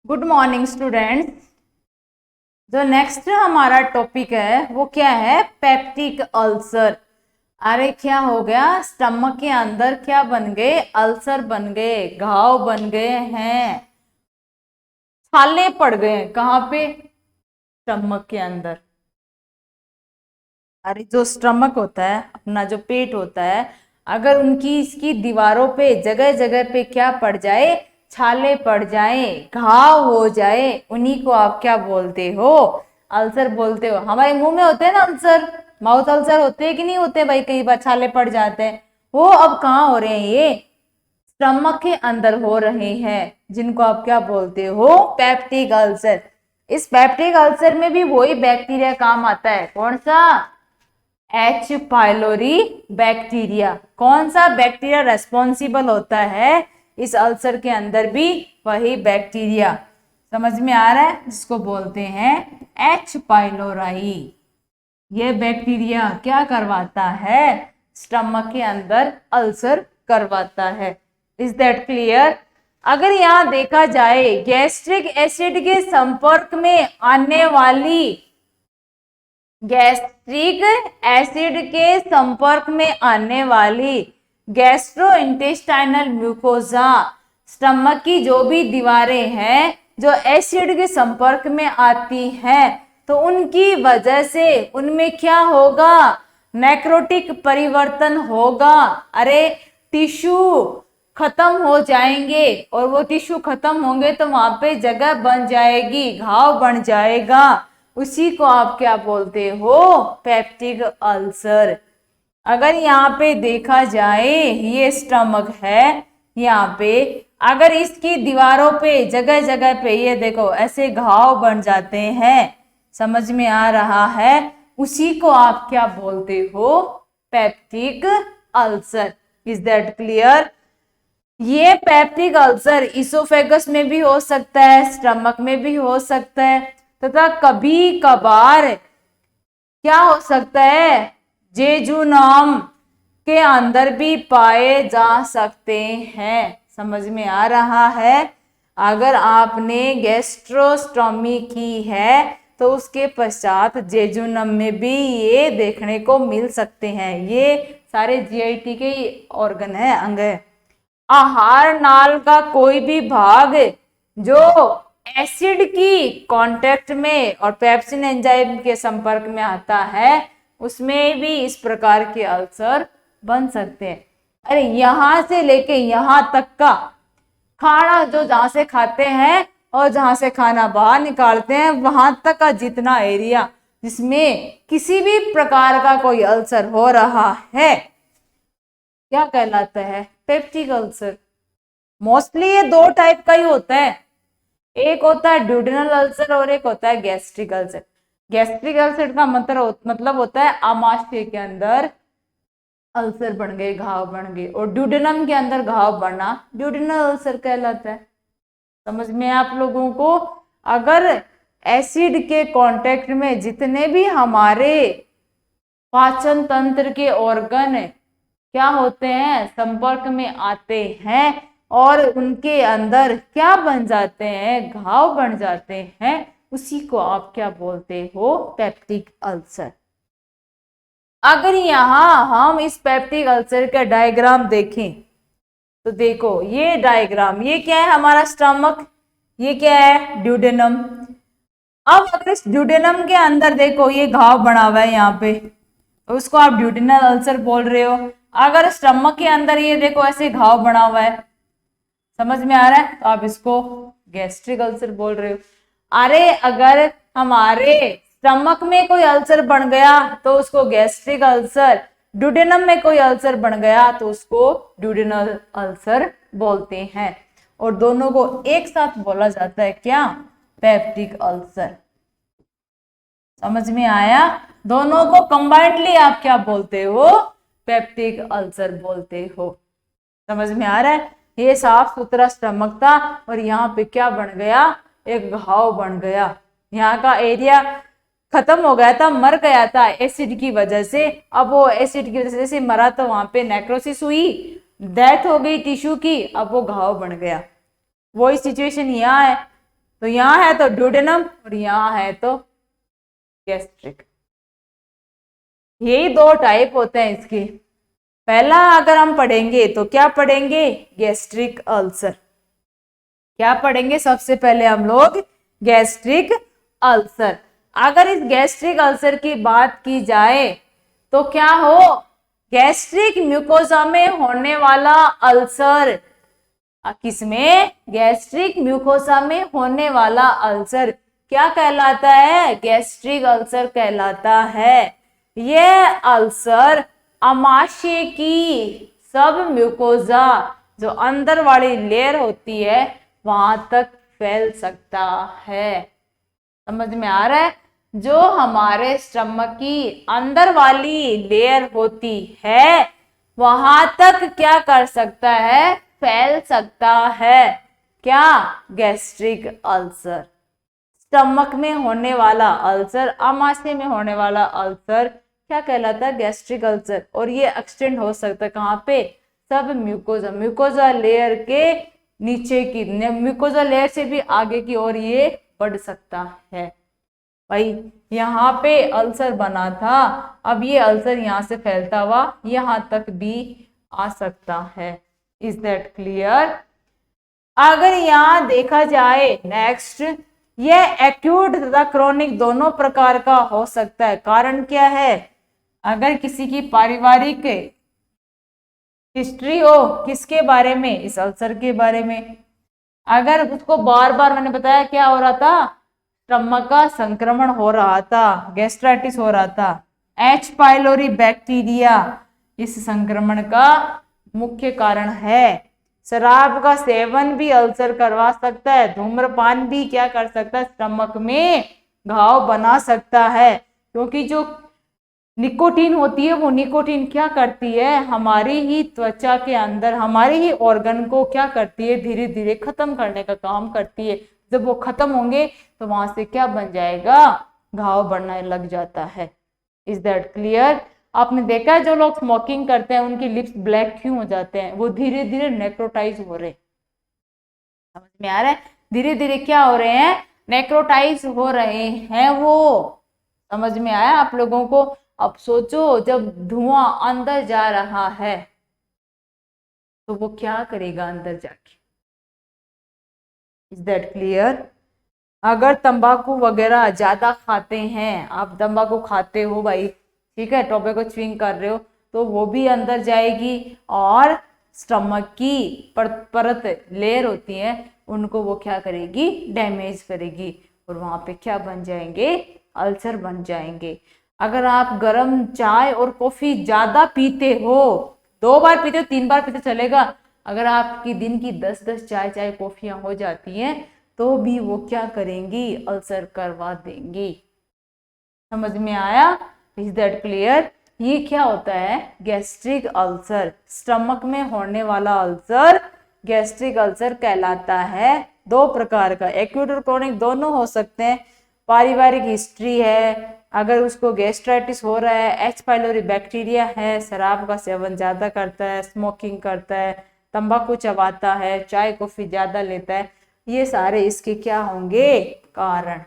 Good morning students. जो next हमारा topic है वो क्या है? Peptic ulcer. अरे क्या हो गया? स्टमक के अंदर क्या बन गए? अल्सर बन गए, घाव बन गए हैं, छाले पड़ गए। कहाँ पे? स्टमक के अंदर। अरे जो स्टमक होता है, अपना जो पेट होता है, अगर उनकी इसकी दीवारों पे जगह जगह पे क्या पड़ जाए? छाले पड़ जाए, घाव हो जाए, उन्हीं को आप क्या बोलते हो? अल्सर बोलते हो। हमारे मुंह में होते हैं ना अल्सर, माउथ अल्सर होते हैं कि नहीं होते भाई? कई बार छाले पड़ जाते हैं। वो अब कहाँ हो रहे हैं? ये स्टमक के अंदर हो रहे हैं, जिनको आप क्या बोलते हो? Peptic ulcer. इस पेप्टिक अल्सर में भी वही बैक्टीरिया काम आता है। कौन सा? H pylori bacteria. कौन सा बैक्टीरिया रेस्पॉन्सिबल होता है इस अल्सर के अंदर भी? वही बैक्टीरिया। समझ में आ रहा है? जिसको बोलते हैं एच पाइलोराई। ये बैक्टीरिया क्या करवाता है? स्टमक के अंदर अल्सर करवाता है। Is that clear? अगर यहां देखा जाए, गैस्ट्रिक एसिड के संपर्क में आने वाली, गैस्ट्रिक एसिड के संपर्क में आने वाली गैस्ट्रोइंटेस्टाइनल म्यूकोजा, स्टमक की जो भी दीवारें हैं जो एसिड के संपर्क में आती हैं, तो उनकी वजह से उनमें क्या होगा? नेक्रोटिक परिवर्तन होगा। अरे टिश्यू खत्म हो जाएंगे, और वो टिश्यू खत्म होंगे तो वहां पे जगह बन जाएगी, घाव बन जाएगा। उसी को आप क्या बोलते हो? Peptic ulcer. अगर यहाँ पे देखा जाए, ये स्टमक है, यहाँ पे अगर इसकी दीवारों पे जगह जगह पे ये देखो ऐसे घाव बन जाते हैं, समझ में आ रहा है? उसी को आप क्या बोलते हो? Peptic ulcer. Is that clear? ये पेप्टिक अल्सर इसोफेगस में भी हो सकता है, स्टमक में भी हो सकता है, तथा कभी कभार क्या हो सकता है? जेजुनम के अंदर भी पाए जा सकते हैं। समझ में आ रहा है? अगर आपने गैस्ट्रोस्टोमी की है तो उसके पश्चात जेजुनम में भी ये देखने को मिल सकते हैं। ये सारे जीआईटी के ऑर्गन है, अंग है। आहार नाल का कोई भी भाग जो एसिड की कांटेक्ट में और पेप्सिन एंजाइम के संपर्क में आता है, उसमें भी इस प्रकार के अल्सर बन सकते हैं। अरे यहां से लेके यहां तक का खाना, जो जहां से खाते हैं और जहां से खाना बाहर निकालते हैं, वहां तक का जितना एरिया जिसमें किसी भी प्रकार का कोई अल्सर हो रहा है, क्या कहलाता है? Peptic ulcer. मोस्टली ये दो टाइप का ही होता है। एक होता है ड्यूडेनल अल्सर और एक होता है गैस्ट्रिक अल्सर। गैस्ट्रिक अल्सर का मतलब होता है आमाशय के अंदर अल्सर बन गए, घाव बन गए, और ड्यूडेनम के अंदर घाव बनना ड्यूडेनल अल्सर कहलाता है। समझ में आप लोगों को? अगर एसिड के कांटेक्ट में जितने भी हमारे पाचन तंत्र के ऑर्गन क्या होते हैं, संपर्क में आते हैं, और उनके अंदर क्या बन जाते हैं? घाव बन जाते हैं, उसी को आप क्या बोलते हो? Peptic ulcer. अगर यहां हम इस पेप्टिक अल्सर का डायग्राम देखें तो देखो ये डायग्राम, ये क्या है? हमारा स्टमक। ये क्या है? ड्यूडेनम। अब अगर इस ड्यूडेनम के अंदर देखो ये घाव बना हुआ है यहाँ पे, तो उसको आप ड्यूडेनल अल्सर बोल रहे हो। अगर स्टमक के अंदर ये देखो ऐसे घाव बना हुआ है, समझ में आ रहा है, तो आप इसको गैस्ट्रिक अल्सर बोल रहे हो। अरे अगर हमारे स्टमक में कोई अल्सर बन गया तो उसको गैस्ट्रिक अल्सर, ड्यूडेनम में कोई अल्सर बन गया तो उसको ड्यूडेनल अल्सर बोलते हैं। और दोनों को एक साथ बोला जाता है क्या? Peptic ulcer. समझ में आया? दोनों को कंबाइंडली आप क्या बोलते हो? पेप्टिक अल्सर बोलते हो। समझ में आ रहा है? ये साफ सुथरा स्टमक था और यहाँ पे क्या बन गया? एक घाव बन गया। यहाँ का एरिया खत्म हो गया था, मर गया था एसिड की वजह से। अब वो एसिड की वजह से मरा तो वहां पे नेक्रोसिस हुई, डेथ हो गई टिश्यू की, अब वो घाव बन गया। वही सिचुएशन यहाँ है। तो यहाँ है तो ड्यूडेनम और यहाँ है तो गैस्ट्रिक। यही दो टाइप होते हैं इसके। पहला अगर हम पढ़ेंगे तो क्या पढ़ेंगे, गैस्ट्रिक अल्सर। क्या पढ़ेंगे सबसे पहले हम लोग, गैस्ट्रिक अल्सर। अगर इस गैस्ट्रिक अल्सर की बात की जाए तो क्या हो, गैस्ट्रिक म्यूकोजा में होने वाला अल्सर, किसमें, गैस्ट्रिक म्यूकोसा में होने वाला अल्सर क्या कहलाता है, गैस्ट्रिक अल्सर कहलाता है। यह अल्सर अमाशय की सब म्यूकोजा, जो अंदर वाली लेयर होती है, वहां तक फैल सकता है। समझ में आ रहा है, जो हमारे स्टमक की अंदर वाली लेयर होती है वहां तक क्या कर सकता है, फैल सकता है। क्या, गैस्ट्रिक अल्सर। स्टमक में होने वाला अल्सर, आमाशय में होने वाला अल्सर क्या कहलाता है, गैस्ट्रिक अल्सर। और ये एक्सटेंड हो सकता है कहाँ पे, सब म्यूकोजा, म्यूकोजा लेयर के नीचे की, म्यूकोजा लेयर से भी आगे की ओर ये बढ़ सकता है। भाई यहाँ पे अल्सर बना था, अब ये अल्सर यहाँ से फैलता हुआ यहाँ तक भी आ सकता है। Is that clear. अगर यहाँ देखा जाए नेक्स्ट, यह एक्यूट तथा क्रोनिक दोनों प्रकार का हो सकता है। कारण क्या है, अगर किसी की पारिवारिक हिस्ट्री हो, किसके बारे में, इस अल्सर के बारे में, अगर उसको बार बार, मैंने बताया क्या हो रहा था, स्टमक का संक्रमण हो रहा था, गैस्ट्राइटिस हो रहा था, एच पाइलोरी बैक्टीरिया इस संक्रमण का मुख्य कारण है। शराब का सेवन भी अल्सर करवा सकता है, धूम्रपान भी क्या कर सकता है, स्टमक में घाव बना सकता है। क्योंकि जो निकोटीन होती है, वो निकोटीन क्या करती है, हमारी ही त्वचा के अंदर, हमारे ही ऑर्गन को क्या करती है, धीरे धीरे खत्म करने का काम करती है। जब वो खत्म होंगे तो वहां से क्या बन जाएगा, घाव बढ़ने लग जाता है। Is that clear. आपने देखा है जो लोग स्मोकिंग करते हैं उनकी लिप्स ब्लैक क्यों हो जाते हैं, वो धीरे धीरे नेक्रोटाइज हो रहे। समझ में आ रहा है, धीरे धीरे क्या हो रहे हैं, नेक्रोटाइज हो रहे हैं वो। समझ में आया आप लोगों को। अब सोचो, जब धुआं अंदर जा रहा है तो वो क्या करेगा अंदर जाके। Is that clear. अगर तंबाकू वगैरह ज्यादा खाते हैं, आप तंबाकू खाते हो भाई, ठीक है, टोबैको च्युइंग कर रहे हो, तो वो भी अंदर जाएगी और स्टमक की परत लेयर होती है उनको वो क्या करेगी, डैमेज करेगी, और वहां पे क्या बन जाएंगे, अल्सर बन जाएंगे। अगर आप गर्म चाय और कॉफी ज्यादा पीते हो, 2 बार पीते हो, 3 बार पीते चलेगा, अगर आपकी दिन की 10-10 चाय कॉफियां हो जाती हैं तो भी वो क्या करेंगी, अल्सर करवा देंगी। समझ में आया। Is that clear. ये क्या होता है, गैस्ट्रिक अल्सर। स्टमक में होने वाला अल्सर गैस्ट्रिक अल्सर कहलाता है। 2 प्रकार का, एक्यूट और क्रोनिक दोनों हो सकते हैं। पारिवारिक हिस्ट्री है, अगर उसको गैस्ट्राइटिस हो रहा है, एच पाइलोरी बैक्टीरिया है, शराब का सेवन ज्यादा करता है, स्मोकिंग करता है, तंबाकू चबाता है, चाय कॉफी ज्यादा लेता है, ये सारे इसके क्या होंगे, कारण।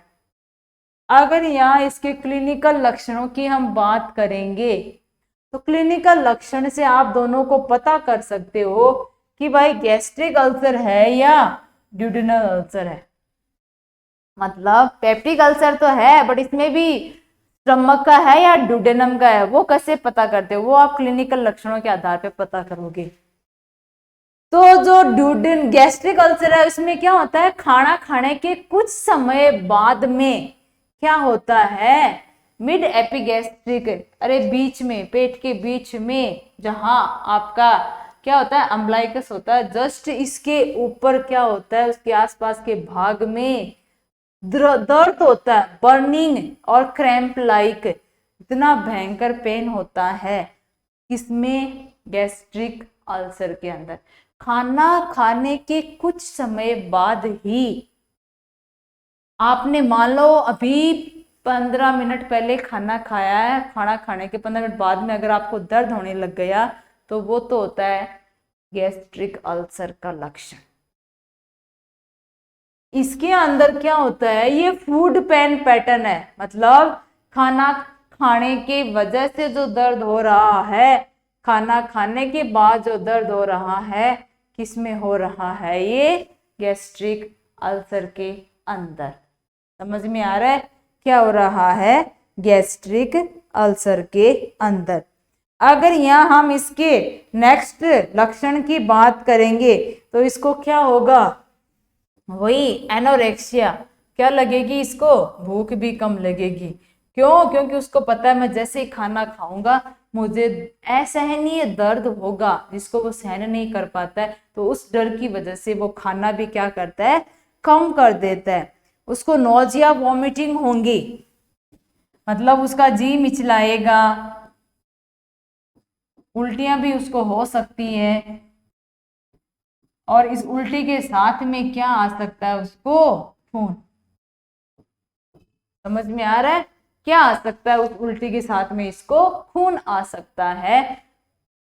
अगर यहाँ इसके क्लिनिकल लक्षणों की हम बात करेंगे तो क्लिनिकल लक्षण से आप दोनों को पता कर सकते हो कि भाई गैस्ट्रिक अल्सर है या ड्यूडेनल अल्सर है। मतलब पेप्टिक अल्सर तो है, बट इसमें भी स्टमक का है या ड्यूडेनम का है, वो कैसे पता करते हो, वो आप क्लिनिकल लक्षणों के आधार पे पता करोगे। तो जो ड्यूडेन गैस्ट्रिक अल्सर है उसमें क्या होता है, खाना खाने के कुछ समय बाद में क्या होता है, मिड एपिगैस्ट्रिक, अरे बीच में, पेट के बीच में, जहां आपका क्या होता है, अम्बलाइकस होता है, जस्ट इसके ऊपर क्या होता है, उसके आसपास के भाग में दर्द होता है, बर्निंग और क्रैम्प लाइक, इतना भयंकर पेन होता है। किसमें, गैस्ट्रिक अल्सर के अंदर। खाना खाने के कुछ समय बाद ही, आपने मान लो अभी 15 मिनट पहले खाना खाया है, खाना खाने के 15 मिनट बाद में अगर आपको दर्द होने लग गया तो वो तो होता है गैस्ट्रिक अल्सर का लक्षण। इसके अंदर क्या होता है, ये फूड पेन पैटर्न है, मतलब खाना खाने के वजह से जो दर्द हो रहा है, खाना खाने के बाद जो दर्द हो रहा है, किसमें हो रहा है, ये गैस्ट्रिक अल्सर के अंदर। समझ में आ रहा है क्या हो रहा है, गैस्ट्रिक अल्सर के अंदर। अगर यहाँ हम इसके नेक्स्ट लक्षण की बात करेंगे तो इसको क्या होगा, वही एनोरेक्सिया। क्या लगेगी इसको, भूख भी कम लगेगी। क्यों, क्योंकि उसको पता है मैं जैसे ही खाना खाऊंगा मुझे असहनीय दर्द होगा जिसको वो सहन नहीं कर पाता है, तो उस डर की वजह से वो खाना भी क्या करता है, कम कर देता है। उसको नोजिया वॉमिटिंग होंगी, मतलब उसका जी मिचलाएगा, उल्टियां भी उसको हो सकती है, और इस उल्टी के साथ में क्या आ सकता है, उसको खून। समझ में आ रहा है क्या आ सकता है, उस उल्टी के साथ में इसको खून आ सकता है।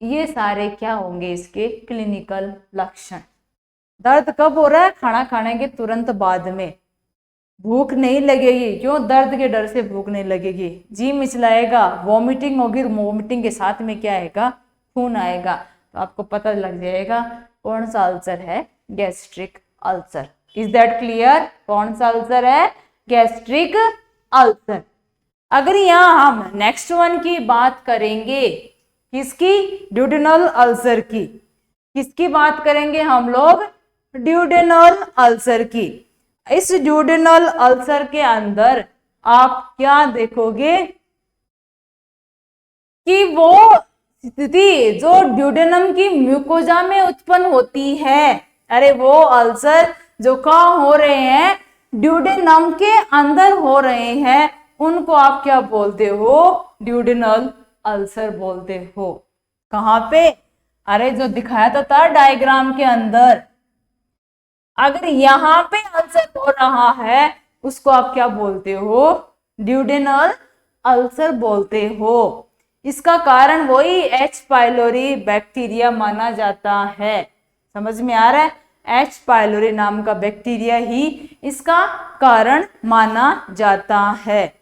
ये सारे क्या होंगे इसके क्लिनिकल लक्षण। दर्द कब हो रहा है, खाना खाने के तुरंत बाद में। भूख नहीं लगेगी, क्यों, दर्द के डर से भूख नहीं लगेगी। जी मिचलाएगा, वॉमिटिंग होगी, वॉमिटिंग के साथ में क्या आएगा, खून आएगा। तो आपको पता लग जाएगा कौन सा अल्सर है, gastric ulcer. Is that clear, कौन सा अल्सर है, गैस्ट्रिक अल्सर। अगर यहाँ हम नेक्स्ट वन की बात करेंगे, किसकी, ड्यूडेनल अल्सर की। किसकी बात करेंगे हम लोग, ड्यूडेनल अल्सर की। इस ड्यूडेनल अल्सर के अंदर आप क्या देखोगे कि वो स्थिति जो ड्यूडेनम की म्यूकोजा में उत्पन्न होती है, अरे वो अल्सर जो कहाँ हो रहे हैं, ड्यूडेनम के अंदर हो रहे हैं, उनको आप क्या बोलते हो, ड्यूडेनल अल्सर बोलते हो। कहाँ पे, अरे जो दिखाया तो था डायग्राम के अंदर। अगर यहाँ पे अल्सर हो रहा है उसको आप क्या बोलते हो, ड्यूडेनल अल्सर बोलते हो। इसका कारण वही एच पाइलोरी बैक्टीरिया माना जाता है। समझ में आ रहा है, एच पाइलोरी नाम का बैक्टीरिया ही इसका कारण माना जाता है।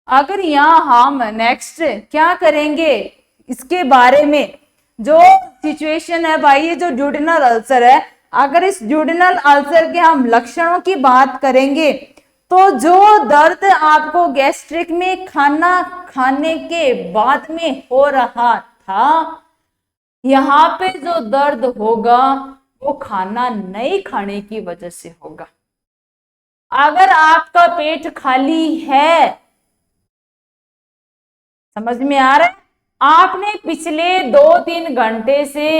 अगर यहाँ हम नेक्स्ट क्या करेंगे, इसके बारे में जो सिचुएशन है भाई, ये जो ड्यूडेनल अल्सर है, अगर इस ड्यूडेनल अल्सर के हम लक्षणों की बात करेंगे तो जो दर्द आपको गैस्ट्रिक में खाना खाने के बाद में हो रहा था, यहाँ पे जो दर्द होगा वो खाना नहीं खाने की वजह से होगा। अगर आपका पेट खाली है, समझ में आ रहा है, आपने पिछले 2-3 घंटे से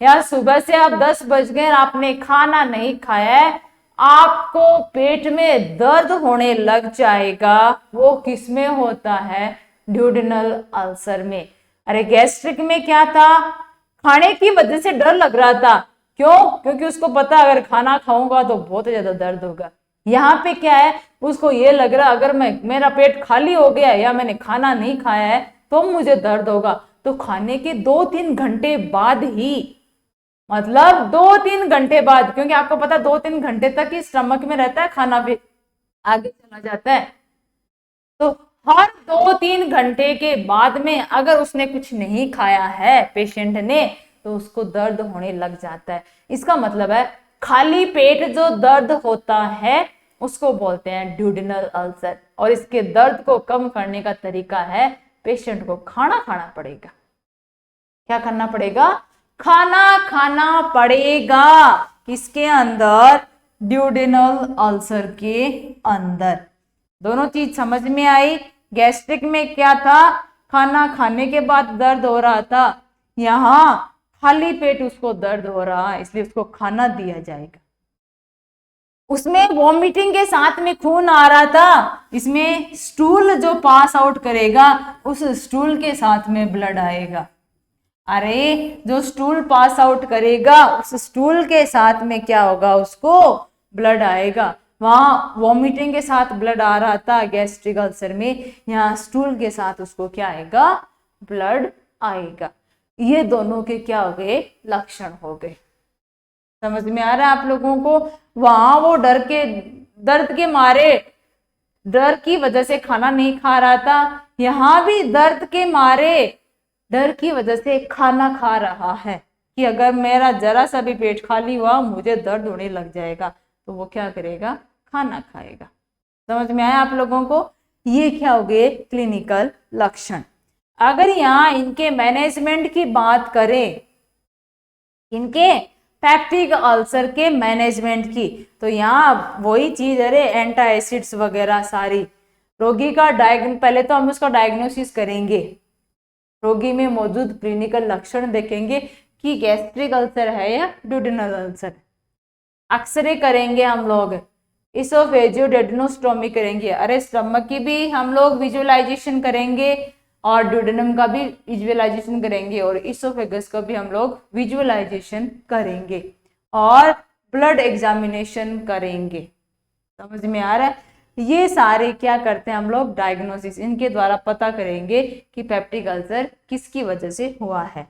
या सुबह से आप 10 बज गए आपने खाना नहीं खाया है, आपको पेट में दर्द होने लग जाएगा। वो किस में होता है, ड्यूडेनल अल्सर में। अरे गैस्ट्रिक में क्या था, खाने की वजह से डर लग रहा था। क्यों, क्योंकि उसको पता अगर खाना खाऊंगा तो बहुत ज्यादा दर्द होगा। यहाँ पे क्या है, उसको ये लग रहा अगर मेरा पेट खाली हो गया या मैंने खाना नहीं खाया है तो मुझे दर्द होगा। तो खाने के 2-3 घंटे बाद ही, मतलब 2-3 घंटे बाद, क्योंकि आपको पता 2-3 घंटे तक ही स्टमक में रहता है, खाना भी आगे चला जाता है। तो हर 2-3 घंटे के बाद में अगर उसने कुछ नहीं खाया है पेशेंट ने, तो उसको दर्द होने लग जाता है। इसका मतलब है खाली पेट जो दर्द होता है उसको बोलते हैं ड्यूडेनल अल्सर। और इसके दर्द को कम करने का तरीका है, पेशेंट को खाना खाना पड़ेगा। क्या करना पड़ेगा, खाना खाना पड़ेगा। किसके अंदर, ड्यूडेनल अल्सर के अंदर। दोनों चीज समझ में आई। गैस्ट्रिक में क्या था, खाना खाने के बाद दर्द हो रहा था, यहाँ खाली पेट उसको दर्द हो रहा है इसलिए उसको खाना दिया जाएगा। उसमें वॉमिटिंग के साथ में खून आ रहा था, इसमें स्टूल जो पास आउट करेगा उस स्टूल के साथ में ब्लड आएगा। अरे जो स्टूल पास आउट करेगा उस स्टूल के साथ में क्या होगा, उसको ब्लड आएगा। वहां वॉमिटिंग के साथ ब्लड आ रहा था गैस्ट्रिक अल्सर में, यहाँ स्टूल के साथ उसको क्या आएगा, ब्लड आएगा। ये दोनों के क्या हो गए, लक्षण हो गए। समझ में आ रहा है आप लोगों को? वहां वो दर्द के मारे, डर की वजह से खाना नहीं खा रहा था, यहाँ भी दर्द के मारे, डर की वजह से खाना खा रहा है कि अगर मेरा जरा सा भी पेट खाली हुआ मुझे दर्द होने लग जाएगा, तो वो क्या करेगा, खाना खाएगा। समझ में आया आप लोगों को? ये क्या हो गए, क्लिनिकल लक्षण। अगर यहाँ इनके मैनेजमेंट की बात करें, इनके पेप्टिक अल्सर के मैनेजमेंट की, तो यहाँ वही चीज, अरे एंटासिड्स वगैरह सारी, रोगी का पहले तो हम उसका डायग्नोसिस करेंगे, रोगी में मौजूद क्लिनिकल लक्षण देखेंगे कि गैस्ट्रिक अल्सर है या ड्यूडेनल अल्सर। एक्सरे करेंगे हम लोग, इसोफेजियोडेड्नोस्टोमी करेंगे, अरे स्टमक की भी हम लोग विजुअलाइजेशन करेंगे और ड्यूडेनम का भी विजुअलाइजेशन करेंगे और इसोफेगस का भी हम लोग विजुअलाइजेशन करेंगे और ब्लड एग्जामिनेशन करेंगे। समझ में आ रहा है? ये सारे क्या करते हैं हम लोग, डायग्नोसिस, इनके द्वारा पता करेंगे कि पेप्टिक अल्सर किसकी वजह से हुआ है।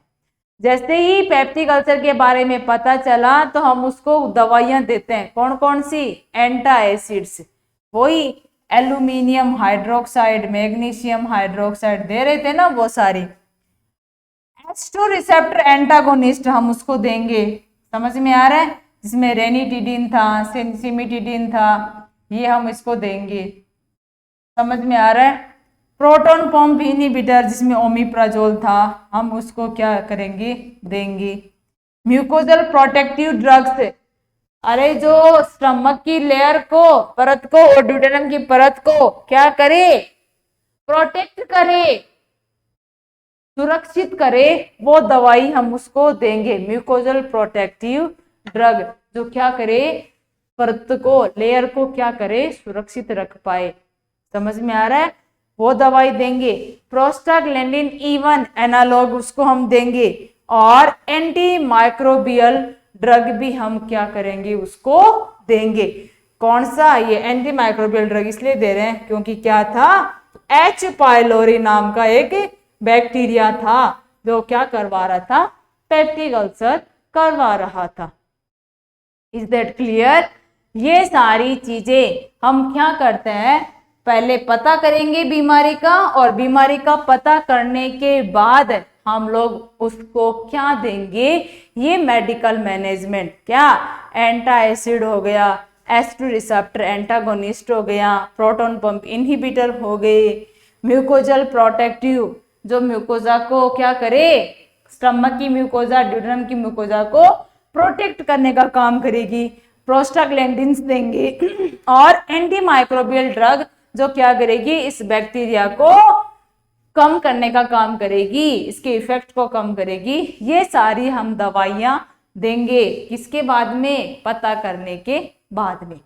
जैसे ही पेप्टिक अल्सर के बारे में पता चला तो हम उसको दवाइयां देते हैं, कौन कौन सी, एंटासिड्स, वही एल्यूमिनियम हाइड्रोक्साइड, मैग्नीशियम हाइड्रोक्साइड दे रहे थे ना वो सारी। H2 रिसेप्टर एंटागोनिस्ट हम उसको देंगे, समझ में आ रहा है, जिसमें रेनिटिडिन था, सिमिटिडिन था, ये हम इसको देंगे। समझ में आ रहा है? प्रोटॉन पंप इनहिबिटर जिसमें ओमिप्राजोल था, हम उसको क्या करेंगे, देंगे। म्यूकोजल प्रोटेक्टिव ड्रग्स, अरे जो स्टमक की लेयर को, परत को और ड्यूडेनम की परत को क्या करे, प्रोटेक्ट करे, सुरक्षित करे, वो दवाई हम उसको देंगे। म्यूकोजल प्रोटेक्टिव ड्रग जो क्या करे, परत को, लेयर को क्या करे, सुरक्षित रख पाए। समझ में आ रहा है? वो दवाई देंगे। प्रोस्टाग्लैंडिन E1 एनालॉग उसको हम देंगे और एंटी माइक्रोबियल ड्रग भी हम क्या करेंगे, उसको देंगे। कौन सा, ये एंटी माइक्रोबियल ड्रग इसलिए दे रहे हैं क्योंकि क्या था, H पाइलोरी नाम का एक बैक्टीरिया था जो क्या करवा रहा था, पेप्टिक अल्सर करवा रहा था। Is that clear? ये सारी चीजें हम क्या करते हैं, पहले पता करेंगे बीमारी का और बीमारी का पता करने के बाद हम लोग उसको क्या देंगे, ये मेडिकल मैनेजमेंट, क्या एंटासिड हो गया, H2 रिसेप्टर एंटागोनिस्ट हो गया, प्रोटॉन पंप इनहिबिटर हो गए, म्यूकोजल प्रोटेक्टिव जो म्यूकोजा को क्या करे, स्टमक की म्यूकोजा, ड्यूडेनम की म्यूकोजा को प्रोटेक्ट करने का काम करेगी, प्रोस्टाग्लैंडिन्स देंगे और एंटी माइक्रोबियल ड्रग जो क्या करेगी, इस बैक्टीरिया को कम करने का काम करेगी, इसके इफेक्ट को कम करेगी। ये सारी हम दवाइयां देंगे किसके बाद में, पता करने के बाद में।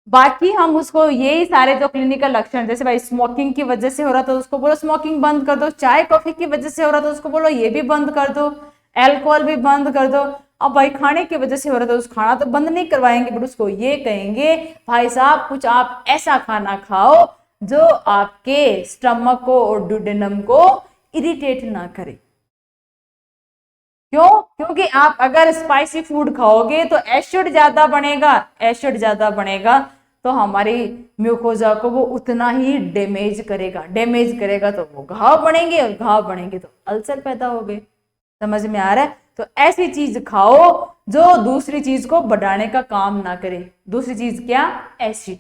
बाकी हम उसको यही सारे जो क्लिनिकल लक्षण, जैसे भाई स्मोकिंग की वजह से हो रहा था तो उसको बोलो स्मोकिंग बंद कर दो, चाय कॉफी की वजह से हो रहा था उसको बोलो ये भी बंद कर दो, अल्कोहल भी बंद कर दो। अब भाई खाने की वजह से हो रहा था, उस खाना तो बंद नहीं करवाएंगे, बट उसको ये कहेंगे भाई साहब कुछ आप ऐसा खाना खाओ जो आपके स्टमक को और ड्यूडेनम को इरिटेट ना करे। क्यों? क्योंकि आप अगर स्पाइसी फूड खाओगे तो एसिड ज्यादा बनेगा, एसिड ज्यादा बनेगा तो हमारी म्यूकोजा को वो उतना ही डैमेज करेगा तो वो घाव बढ़ेंगे और घाव बढ़ेंगे तो अल्सर पैदा हो गए। समझ में आ रहा है? तो ऐसी चीज खाओ जो दूसरी चीज को बढ़ाने का काम ना करे। दूसरी चीज क्या? एसिड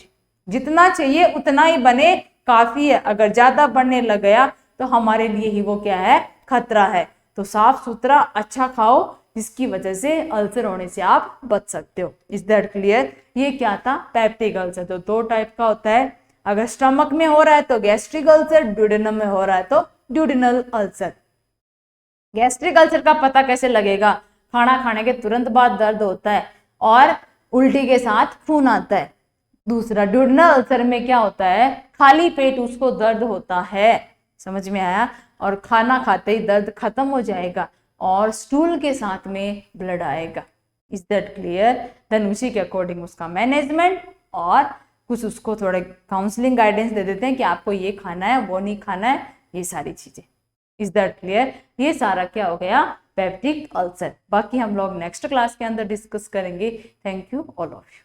जितना चाहिए उतना ही बने, काफी है। अगर ज्यादा बढ़ने लग गया तो हमारे लिए ही वो क्या है, खतरा है। तो साफ सुथरा अच्छा खाओ जिसकी वजह से अल्सर होने से आप बच सकते हो। Is that clear? ये क्या था? Peptic ulcer. तो दो टाइप का होता है, अगर स्टमक में हो रहा है तो गैस्ट्रिक अल्सर, ड्यूडेनम में हो रहा है तो ड्यूडेनल अल्सर। गैस्ट्रिक अल्सर का पता कैसे लगेगा? खाना खाने के तुरंत बाद दर्द होता है और उल्टी के साथ खून आता है। दूसरा ड्यूडेनल अल्सर में क्या होता है, खाली पेट उसको दर्द होता है। समझ में आया? और खाना खाते ही दर्द खत्म हो जाएगा और स्टूल के साथ में ब्लड आएगा। Is that clear? देन उसी के अकॉर्डिंग उसका मैनेजमेंट और कुछ उसको थोड़े काउंसलिंग गाइडेंस दे देते हैं कि आपको ये खाना है, वो नहीं खाना है, ये सारी चीजें। Is that clear? ये सारा क्या हो गया? Peptic ulcer. बाकी हम लोग नेक्स्ट क्लास के अंदर डिस्कस करेंगे। Thank you all of you.